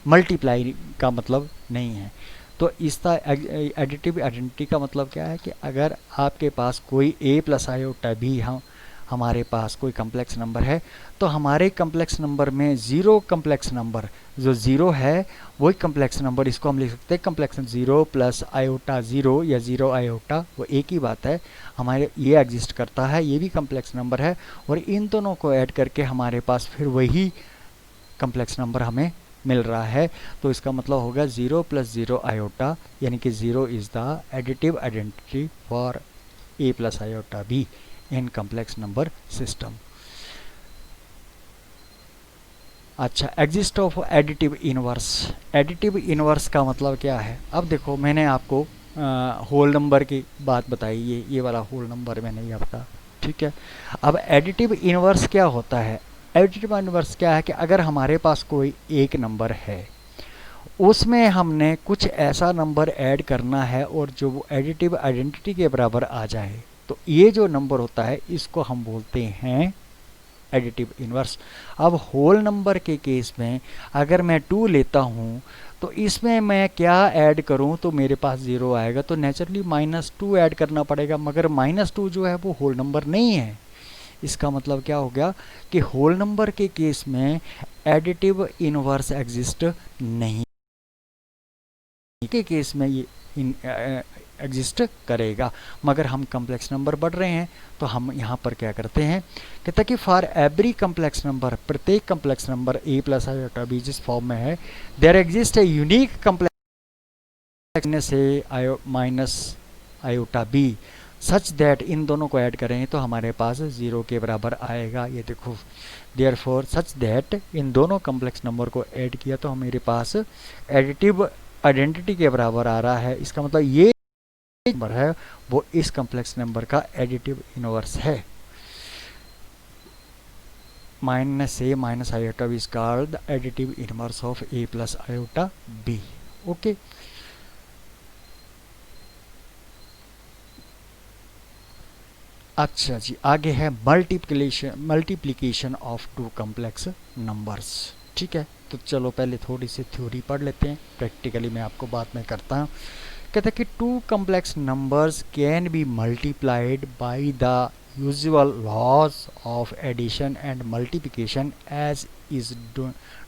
Speaker 1: मल्टीप्लाई का मतलब नहीं है। तो इसका एडिटिव आइडेंटिटी का मतलब क्या है कि अगर आपके पास कोई a प्लस आयोटा भी हमारे पास कोई कम्प्लेक्स नंबर है तो हमारे कम्प्लेक्स नंबर में 0 कम्प्लेक्स नंबर जो 0 है वही कम्प्लेक्स नंबर, इसको हम लिख सकते हैं कम्प्लेक्स 0 प्लस आयोटा 0 या 0 आयोटा, वो एक ही बात है, हमारे ये एग्जिस्ट करता है, ये भी कम्प्लेक्स नंबर है और इन दोनों को ऐड करके हमारे पास फिर वही कम्प्लेक्स नंबर हमें मिल रहा है। तो इसका मतलब होगा 0 प्लस 0 आयोटा, यानी कि 0 is the additive identity for a plus iota b in complex number system. अच्छा, exist of additive inverse. Additive inverse का मतलब क्या है, अब देखो मैंने आपको होल नंबर की बात बताई, ये वाला होल नंबर मैंने ये बताया, ठीक है। अब एडिटिव इनवर्स क्या होता है, एडिटिव इनवर्स क्या है कि अगर हमारे पास कोई एक नंबर है उसमें हमने कुछ ऐसा नंबर ऐड करना है और जो वो एडिटिव आइडेंटिटी के बराबर आ जाए, तो ये जो नंबर होता है इसको हम बोलते हैं एडिटिव इनवर्स। अब होल नंबर के केस में अगर मैं 2 लेता हूँ तो इसमें मैं क्या ऐड करूँ तो मेरे पास 0 आएगा, तो नेचुरली -2 ऐड करना पड़ेगा, मगर -2 जो है वो होल नंबर नहीं है। इसका मतलब क्या हो गया कि होल नंबर के केस में एडिटिव इनवर्स एग्जिस्ट नहीं, के केस में ये एग्जिस्ट करेगा। मगर हम कम्प्लेक्स नंबर बढ़ रहे हैं तो हम यहाँ पर क्या करते हैं, कहते हैं कि फॉर एवरी कम्प्लेक्स नंबर, प्रत्येक complex number a plus iota b जिस फॉर्म में है, there exist a unique complex से minus iota b such that, इन दोनों को ऐड करें तो हमारे पास 0 के बराबर आएगा। ये देखो, देयरफॉर सच दैट, इन दोनों कम्प्लेक्स नंबर को ऐड किया तो मेरे पास एडिटिव आइडेंटिटी के बराबर आ रहा है। इसका मतलब ये नंबर है वो इस कम्प्लेक्स नंबर का एडिटिव इनवर्स है। Minus a minus iota b is called the additive inverse of a plus iota b। Okay, अच्छा जी, आगे है मल्टीप्लिकेशन ऑफ 2 कम्प्लेक्स नंबर्स। ठीक है, तो चलो पहले थोड़ी सी थ्योरी पढ़ लेते हैं, प्रैक्टिकली मैं आपको बाद में करता हूँ। कहते हैं कि 2 complex numbers can be multiplied by the usual laws of addition and multiplication as is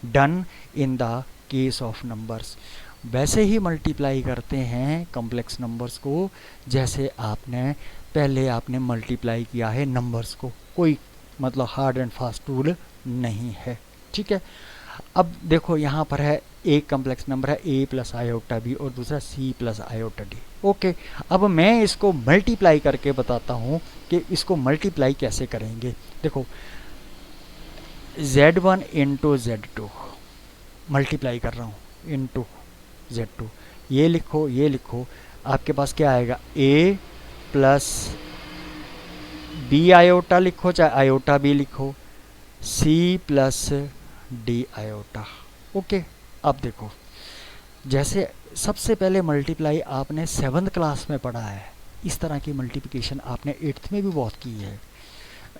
Speaker 1: done in the case of numbers. वैसे ही मल्टीप्लाई करते हैं कम्प्लेक्स नंबर्स को जैसे आपने मल्टीप्लाई किया है नंबर्स को, कोई मतलब हार्ड एंड फास्ट रूल नहीं है। ठीक है, अब देखो यहाँ पर है एक कम्प्लेक्स नंबर है a प्लस आयोटा b और दूसरा c plus iota d। Okay, अब मैं इसको मल्टीप्लाई करके बताता हूँ कि इसको मल्टीप्लाई कैसे करेंगे। देखो, z1 इंटू z2 मल्टीप्लाई कर रहा हूँ, इंटू z2, ये लिखो, आपके पास क्या आएगा, a प्लस b आयोटा लिखो, चाहे आयोटा b लिखो, c plus d iota. Okay, अब देखो, जैसे सबसे पहले मल्टीप्लाई आपने 7th क्लास में पढ़ा है, इस तरह की मल्टीप्लिकेशन आपने 8th में भी बहुत की है।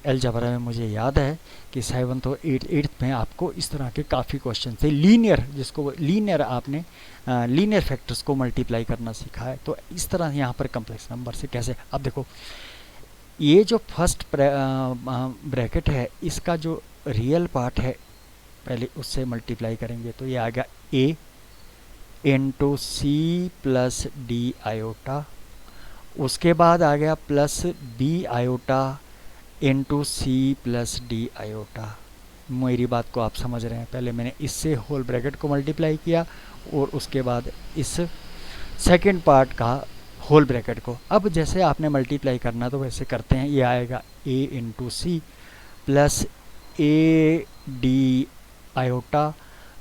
Speaker 1: अलजेब्रा में मुझे याद है कि 7th और 8th में आपको इस तरह के काफ़ी क्वेश्चन थे। लीनियर, जिसको लीनियर आपने लीनियर फैक्टर्स को मल्टीप्लाई करना सीखा है। तो इस तरह यहाँ पर कम्प्लेक्स नंबर से कैसे, अब देखो ये जो फर्स्ट ब्रैकेट है इसका जो रियल पार्ट है पहले उससे मल्टीप्लाई करेंगे तो ये आ गया a into c plus d iota, उसके बाद आ गया plus b iota into c plus d iota. मेरी बात को आप समझ रहे हैं, पहले मैंने इससे होल ब्रैकेट को मल्टीप्लाई किया और उसके बाद इस सेकंड पार्ट का होल ब्रैकेट को। अब जैसे आपने मल्टीप्लाई करना तो वैसे करते हैं, ये आएगा a into c plus a d iota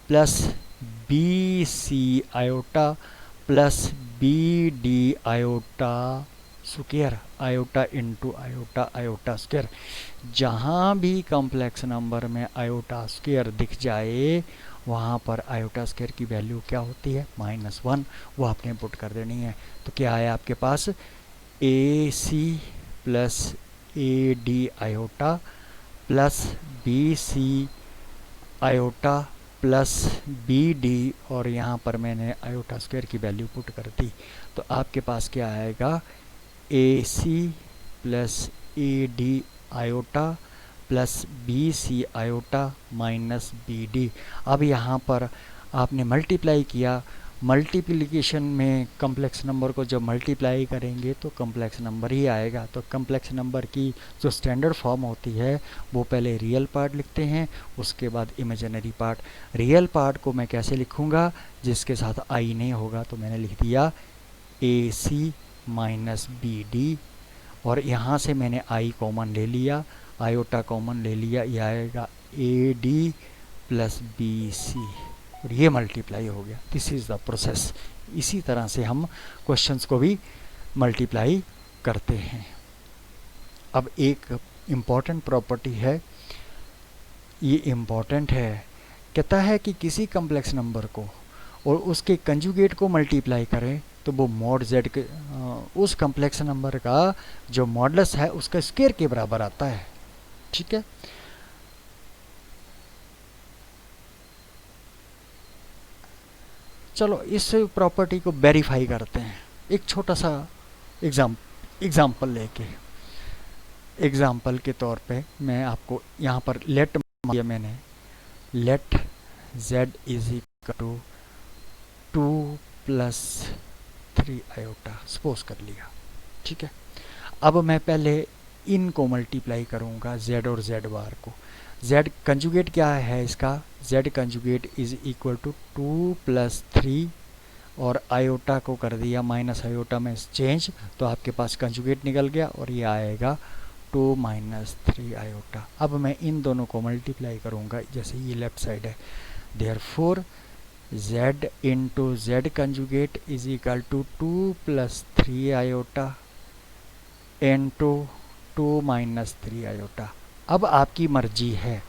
Speaker 1: plus b c iota plus b d iota square, iota into iota iota square. जहाँ भी कॉम्प्लेक्स नंबर में आयोटा स्क्वायर दिख जाए वहाँ पर आयोटा स्क्वायर की वैल्यू क्या होती है, -1, वो आपने पुट कर देनी है। तो क्या है आपके पास a c plus a d iota plus b c iota plus b d, और यहाँ पर मैंने आयोटा स्क्वायर की वैल्यू पुट कर दी। तो आपके पास क्या आएगा, a c plus a d iota plus b c iota minus b d. अब यहाँ पर आपने मल्टीप्लाई किया, मल्टीप्लिकेशन में कम्प्लेक्स नंबर को जब मल्टीप्लाई करेंगे तो कम्प्लेक्स नंबर ही आएगा। तो कम्प्लेक्स नंबर की जो स्टैंडर्ड फॉर्म होती है वो पहले रियल पार्ट लिखते हैं, उसके बाद इमेजिनरी पार्ट। रियल पार्ट को मैं कैसे लिखूँगा, जिसके साथ आई नहीं होगा, तो मैंने लिख दिया ए सी माइनस बी डी, और यहाँ से मैंने आई कॉमन ले लिया, आयोटा कॉमन ले लिया, यह आएगा a d plus b c, और ये मल्टीप्लाई हो गया। This is the process. इसी तरह से हम क्वेश्चंस को भी मल्टीप्लाई करते हैं। अब एक इम्पॉर्टेंट प्रॉपर्टी है, ये इम्पॉर्टेंट है, कहता है कि किसी कम्प्लेक्स नंबर को और उसके कंजुगेट को मल्टीप्लाई करें तो वो मॉड जेड के उस कम्प्लेक्स नंबर का जो मॉडलस है उसका स्क्वायर के बराबर आता है। ठीक है, चलो इस प्रॉपर्टी को वेरीफाई करते हैं एक छोटा सा एग्जाम्पल लेके। एग्जाम्पल के तौर पे मैं आपको यहाँ पर लेट दिया, मैंने let z is equal to 2 plus 3 iota suppose कर लिया। ठीक है, अब मैं पहले इनको मल्टीप्लाई करूँगा z और z बार को। z कंजुगेट क्या है इसका, z conjugate is equal to 2 plus 3 और आयोटा को कर दिया माइनस आयोटा में चेंज, तो आपके पास कंजुगेट निकल गया और ये आएगा 2 माइनस 3 आयोटा। अब मैं इन दोनों को मल्टीप्लाई करूँगा, जैसे ये लेफ्ट साइड है, therefore z into z conjugate is equal to 2 plus 3 iota into 2 minus 3 iota. अब आपकी मर्जी है,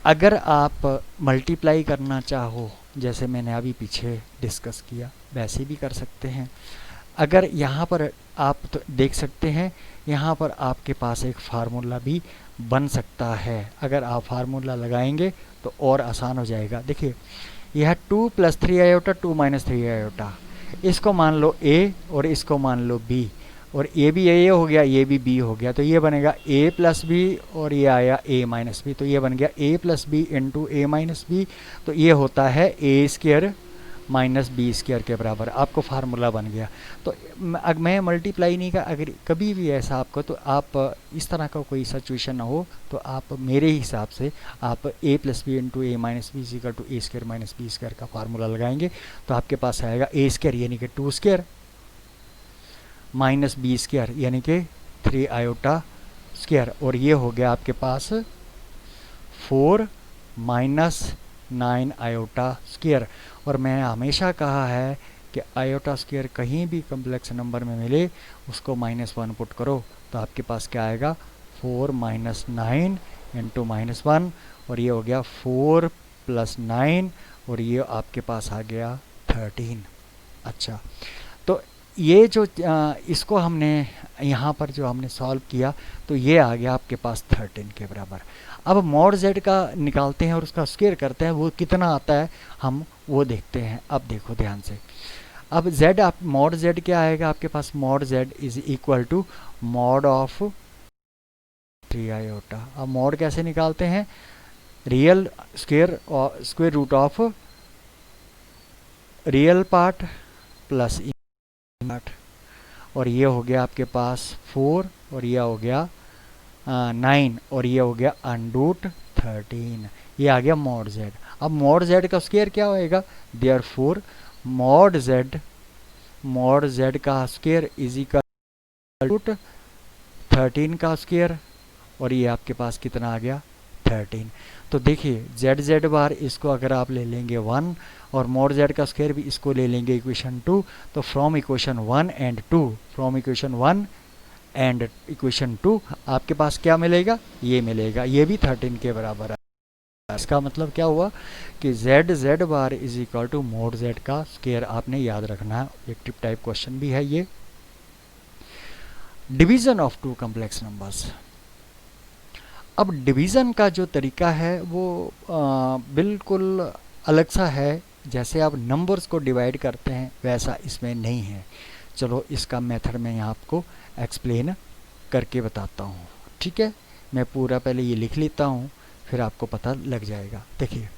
Speaker 1: अगर आप मल्टीप्लाई करना चाहो जैसे मैंने अभी पीछे डिस्कस किया वैसे भी कर सकते हैं। अगर यहाँ पर आप तो देख सकते हैं, यहाँ पर आपके पास एक फार्मूला भी बन सकता है। अगर आप फार्मूला लगाएंगे तो और आसान हो जाएगा। देखिए यह 2 प्लस 3 आयोटा 2 माइनस 3 आयोटा, इसको मान लो a और इसको मान लो b, और ये भी a हो गया, ये भी b हो गया, तो ये बनेगा a प्लस बी और ये आया a माइनस बी, तो ये बन गया a plus b into a minus b, तो ये होता है a square minus b square के बराबर। आपको फार्मूला बन गया। तो अगर मैं मल्टीप्लाई नहीं कर, अगर कभी भी ऐसा आपको, तो आप इस तरह का कोई सिचुएशन ना हो तो आप मेरे हिसाब से आप a plus b into a minus b equal to a square minus b square का फार्मूला लगाएंगे, तो आपके पास आएगा a स्क्वायर यानी कि 2 स्क्वायर माइनस बी स्क्वायर यानी कि 3 आयोटा स्क्वायर, और ये हो गया आपके पास 4 माइनस 9 आयोटा स्क्वायर। और मैं हमेशा कहा है कि आयोटा स्क्वायर कहीं भी कम्प्लेक्स नंबर में मिले उसको -1 पुट करो, तो आपके पास क्या आएगा 4 माइनस 9 इंटू -1, और ये हो गया 4 प्लस 9 और ये आपके पास आ गया 13। अच्छा, तो ये जो इसको हमने यहाँ पर जो हमने सॉल्व किया तो ये आ गया आपके पास 13 के बराबर। अब मॉड z का निकालते हैं और उसका स्क्वायर करते हैं, वो कितना आता है हम वो देखते हैं। अब देखो ध्यान से, अब z, आप मॉड z क्या आएगा आपके पास, mod z is equal to mod of 3 iota. अब मॉड कैसे निकालते हैं, रियल स्क्वायर और square root of real part plus part, और ये हो गया आपके पास 4 और ये हो गया 9 और ये हो गया अंडूट 13, ये आ गया मॉड z। अब मॉड z का स्क्वायर क्या होएगा, देयरफॉर मॉड z का स्क्वायर इज इक्वल टू 13 का स्क्वायर, और ये आपके पास कितना आ गया 13। तो देखिए z बार इसको अगर आप ले लेंगे 1 और मॉड z का स्क्वायर भी इसको ले लेंगे इक्वेशन 2, तो फ्रॉम इक्वेशन 1 एंड 2 आपके पास क्या मिलेगा, ये मिलेगा, ये भी 13 के बराबर है। इसका मतलब क्या हुआ कि z bar is equal to mod z का स्क्वायर, आपने याद रखना है, ऑब्जेक्टिव टाइप क्वेश्चन भी है ये। Division of two complex numbers. अब डिवीज़न का जो तरीका है वो बिल्कुल अलग सा है, जैसे आप नंबर्स को डिवाइड करते हैं वैसा इसमें नहीं है। चलो इसका मेथड मैं यहाँ आपको एक्सप्लेन करके बताता हूँ, ठीक है। मैं पूरा पहले ये लिख लेता हूँ, फिर आपको पता लग जाएगा। देखिए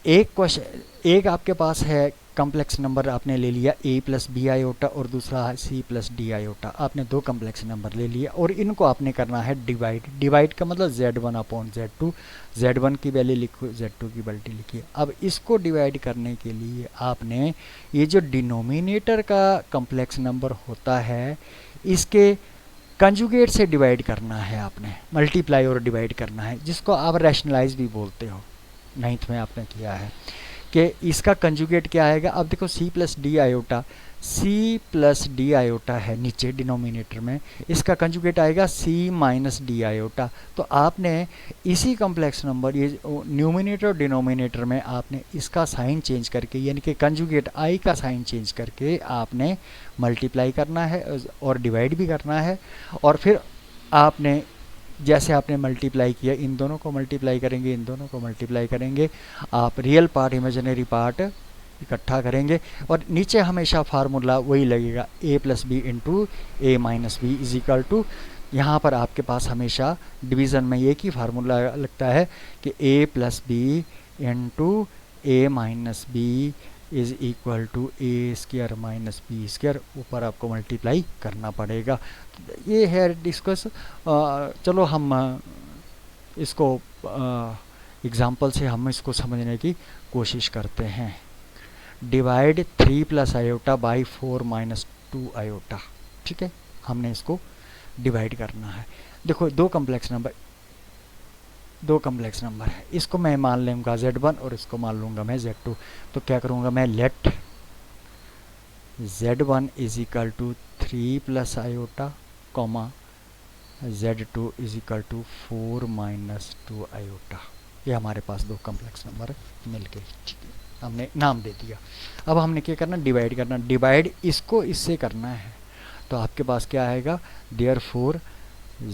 Speaker 1: एक आपके पास है कॉम्प्लेक्स नंबर, आपने ले लिया a प्लस बी आयोटा और दूसरा है c प्लस डी आयोटा। आपने दो कॉम्प्लेक्स नंबर ले लिया और इनको आपने करना है डिवाइड का मतलब z1 अपॉन z2, z1 की वैल्यू लिखो, z2 की वैल्यू लिखिए। अब इसको डिवाइड करने के लिए आपने ये जो डिनोमिनेटर का कॉम्प्लेक्स नंबर होता है इसके कंजुगेट से डिवाइड करना है, आपने मल्टीप्लाई और डिवाइड करना है, जिसको आप रैशनलाइज भी बोलते हो, 9th में आपने किया है कि इसका कंजुगेट क्या आएगा। अब देखो c प्लस डी आयोटा है नीचे डिनोमिनेटर में, इसका कंजुगेट आएगा c माइनस डी आयोटा। तो आपने इसी कॉम्प्लेक्स नंबर ये न्यूमिनेटर और डिनोमिनेटर में आपने इसका साइन चेंज करके, यानी कि कंजुगेट i का साइन चेंज करके आपने मल्टीप्लाई करना है और डिवाइड भी करना है। और फिर आपने जैसे आपने मल्टीप्लाई किया, इन दोनों को मल्टीप्लाई करेंगे, इन दोनों को मल्टीप्लाई करेंगे, आप रियल पार्ट इमेजिनरी पार्ट इकट्ठा करेंगे और नीचे हमेशा फार्मूला वही लगेगा a plus b into a minus b is equal to, यहाँ पर आपके पास हमेशा डिवीज़न में एक ही फार्मूला लगता है कि a plus b into a minus b is equal to a square minus b square, ऊपर आपको मल्टीप्लाई करना पड़ेगा। ये है डिस्कस। चलो हम इसको एग्जाम्पल से हम इसको समझने की कोशिश करते हैं। Divide 3 plus iota by 4 minus 2 iota, ठीक है, हमने इसको डिवाइड करना है। देखो दो कॉम्प्लेक्स नंबर है, इसको मैं मान लूँगा z1 और इसको मान लूँगा मैं z2। तो क्या करूँगा मैं, let z1 is equal to 3 plus iota comma z2 is equal to 4 minus 2 iota. ये हमारे पास दो कॉम्प्लेक्स नंबर मिल गए, ठीक है, हमने नाम दे दिया। अब हमने क्या करना, डिवाइड करना, डिवाइड इसको इससे करना है। तो आपके पास क्या आएगा, देयरफॉर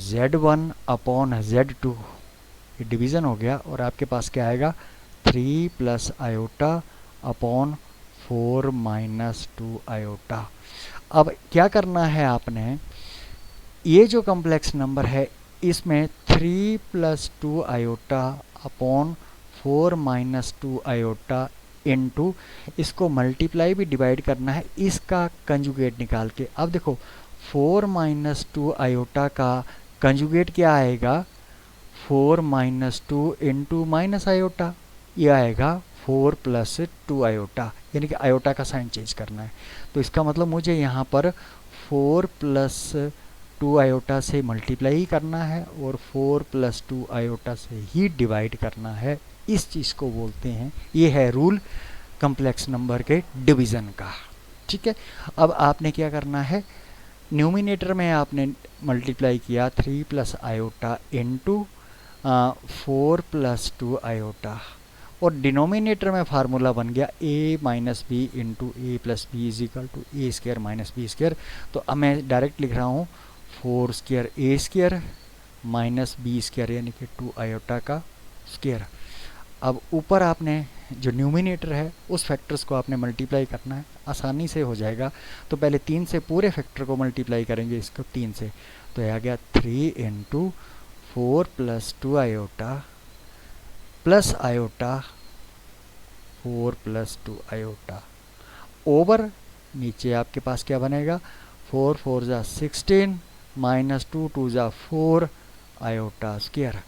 Speaker 1: z1 अपॉन z2, ये डिवीज़न हो गया, और आपके पास क्या आएगा 3 plus iota upon 4 minus 2 iota. अब क्या करना है आपने, ये जो कॉम्प्लेक्स नंबर है इसमें 3 plus 2 iota upon 4 minus 2 iota into, इसको मल्टीप्लाई भी डिवाइड करना है इसका कंजुगेट निकाल के। अब देखो 4 माइनस 2 आयोटा का कंजुगेट क्या आएगा, 4 माइनस 2 इंटू माइनस आयोटा, ये आएगा 4 प्लस 2 आयोटा, यानी कि आयोटा का साइन चेंज करना है। तो इसका मतलब मुझे यहाँ पर 4 प्लस 2 आयोटा से मल्टीप्लाई करना है और 4 प्लस 2 आयोटा से ही डिवाइड करना है। इस चीज़ को बोलते हैं, ये है रूल कॉम्प्लेक्स नंबर के डिवीज़न का, ठीक है। अब आपने क्या करना है, न्यूमिनेटर में आपने मल्टीप्लाई किया 3 plus iota into 4 plus 2 iota, और डिनोमिनेटर में फार्मूला बन गया a minus b into a plus b is equal to a square minus b square. तो अब मैं डायरेक्ट लिख रहा हूँ 4 square a square minus b square, यानी कि 2 आयोटा का स्क्वायर। अब ऊपर आपने जो न्यूमिनेटर है उस फैक्टर्स को आपने मल्टीप्लाई करना है, आसानी से हो जाएगा। तो पहले 3 से पूरे फैक्टर को मल्टीप्लाई करेंगे, इसको 3 से, तो यह आ गया 3 into 4 plus 2 iota plus iota 4 plus 2 iota over नीचे आपके पास क्या बनेगा, 4 4 जा 16 माइनस 2 2 जा 4 आयोटा स्क्वायर।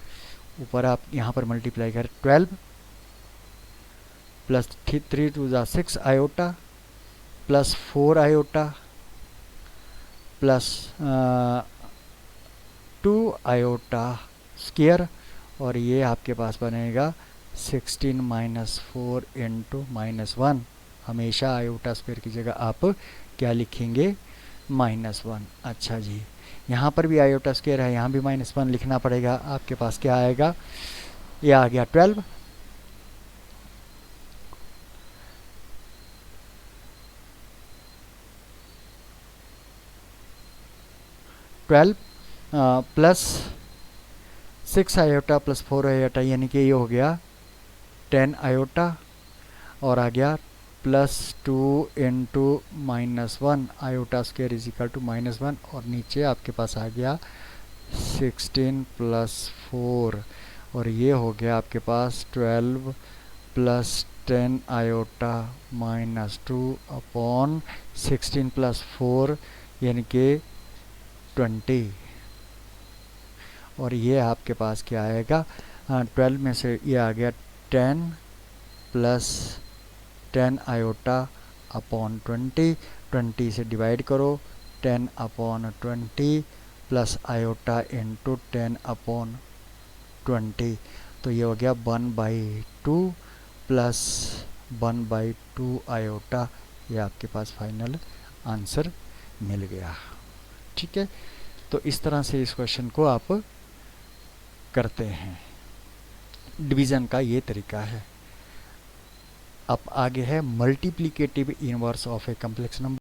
Speaker 1: ऊपर आप यहाँ पर मल्टीप्लाई करें 12 प्लस 3 2 जा 6 iota plus 4 iota plus 2 iota square, और ये आपके पास बनेगा 16 माइनस 4 इंटू -1। हमेशा आयोटा स्क्वायर की जगह आप क्या लिखेंगे, -1। अच्छा जी, यहाँ पर भी आयोटा स्क्वायर है, यहाँ भी -1 लिखना पड़ेगा। आपके पास क्या आएगा, ये आ गया 12 प्लस 6 आयोटा प्लस 4 आयोटा, यानी कि ये हो गया 10 आयोटा, और आ गया plus 2 into -1 iota square is equal to -1, और नीचे आपके पास आ गया 16 प्लस 4, और ये हो गया आपके पास 12 प्लस 10 आयोटा -2 अपॉन 16 प्लस 4 यानी कि 20, और ये आपके पास क्या आएगा, 12 में से ये आ गया 10 प्लस 10 आयोटा अपॉन 20, 20 से डिवाइड करो, 10 upon 20 plus iota into 10 upon 20, तो ये हो गया 1/2 प्लस 1/2 आयोटा। ये आपके पास फाइनल आंसर मिल गया। ठीक है, तो इस तरह से इस क्वेश्चन को आप करते हैं। डिवीज़न का ये तरीका है। अब आगे है multiplicative inverse of a complex number.